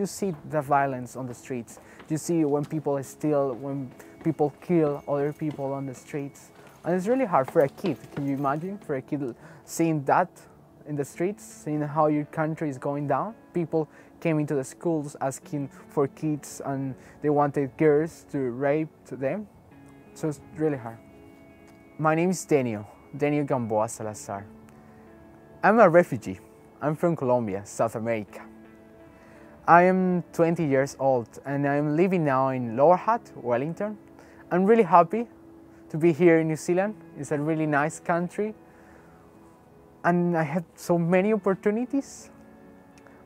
You see the violence on the streets. You see when people steal, when people kill other people on the streets. And it's really hard for a kid. Can you imagine for a kid seeing that in the streets, seeing how your country is going down? People came into the schools asking for kids and they wanted girls to rape them. So it's really hard. My name is Daniel Gamboa Salazar. I'm a refugee. I'm from Colombia, South America. I am 20 years old and I'm living now in Lower Hutt, Wellington. I'm really happy to be here in New Zealand. It's a really nice country and I have so many opportunities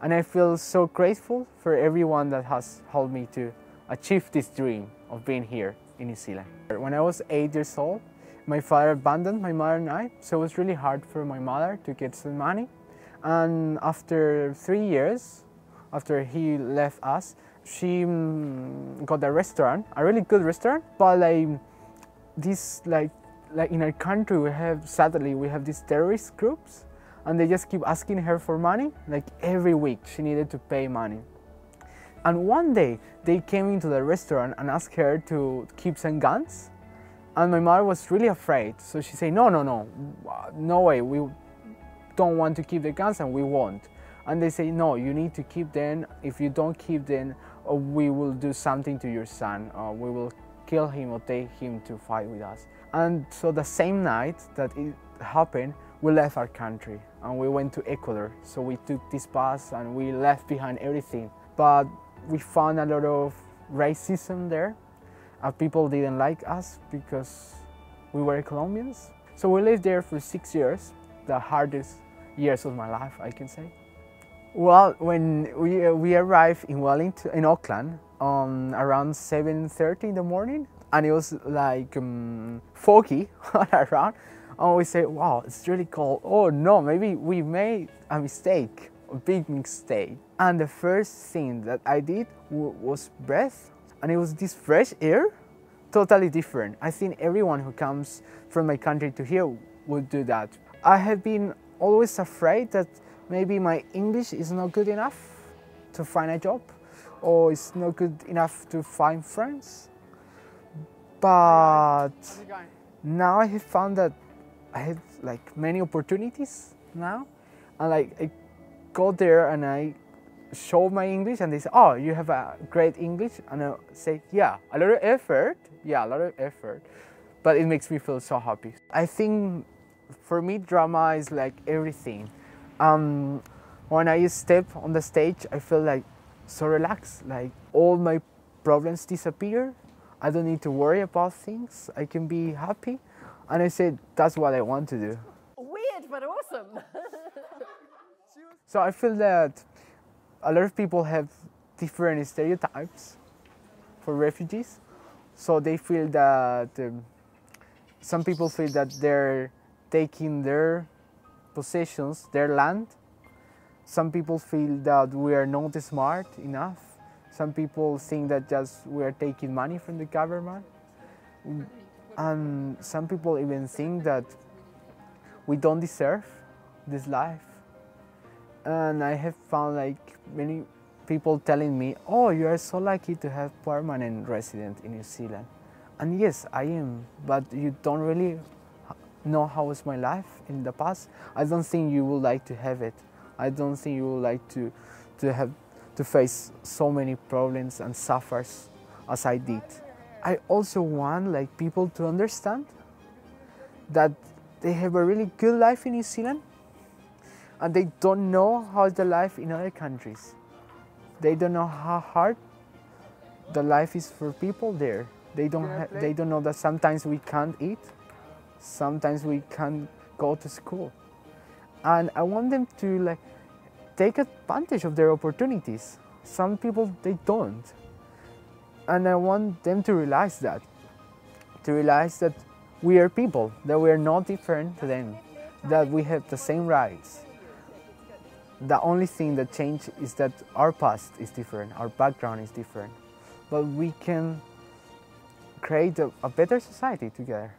and I feel so grateful for everyone that has helped me to achieve this dream of being here in New Zealand. When I was 8 years old, my father abandoned my mother and I, so it was really hard for my mother to get some money. And after 3 years, after he left us, she got a restaurant, a really good restaurant, but like in our country sadly we have these terrorist groups and they just keep asking her for money, like every week she needed to pay money. And one day they came into the restaurant and asked her to keep some guns. And my mother was really afraid, so she said, no way, we don't want to keep the guns and we won't. And they say, no, you need to keep them. If you don't keep them, we will do something to your son. We will kill him or take him to fight with us. And so the same night that it happened, we left our country and we went to Ecuador. So we took this bus and we left behind everything. But we found a lot of racism there. People didn't like us because we were Colombians. So we lived there for 6 years, the hardest years of my life, I can say. Well, when we arrived in Wellington, in Auckland, around 7:30 in the morning, and it was like foggy all around, and we said, wow, it's really cold. Oh no, maybe we made a mistake, a big mistake. And the first thing that I did was breathe. And it was this fresh air, totally different. I think everyone who comes from my country to here would do that. I have been always afraid that maybe my English is not good enough to find a job, or it's not good enough to find friends. But now I have found that I have like many opportunities now, and like I go there and I show my English and they say, oh, you have a great English, and I say, yeah, a lot of effort, but it makes me feel so happy. I think for me drama is like everything. When I step on the stage, I feel like so relaxed, like all my problems disappear. I don't need to worry about things, I can be happy, and I said that's what I want to do. Weird but awesome. So I feel that a lot of people have different stereotypes for refugees. So they feel that some people feel that they're taking their possessions, their land. Some people feel that we are not smart enough. Some people think that just we are taking money from the government. And some people even think that we don't deserve this life. And I have found like many people telling me, oh, you are so lucky to have permanent resident in New Zealand. And yes, I am, but you don't really know how was my life in the past. I don't think you would like to have it. I don't think you would like to have to face so many problems and suffers as I did. I also want like people to understand that they have a really good life in New Zealand, and they don't know how is the life in other countries. They don't know how hard the life is for people there. They don't know that sometimes we can't eat, sometimes we can't go to school. And I want them to like take advantage of their opportunities. Some people, they don't. And I want them to realize that we are people, that we are not different to them, that we have the same rights. The only thing that changes is that our past is different, our background is different, but we can create a better society together.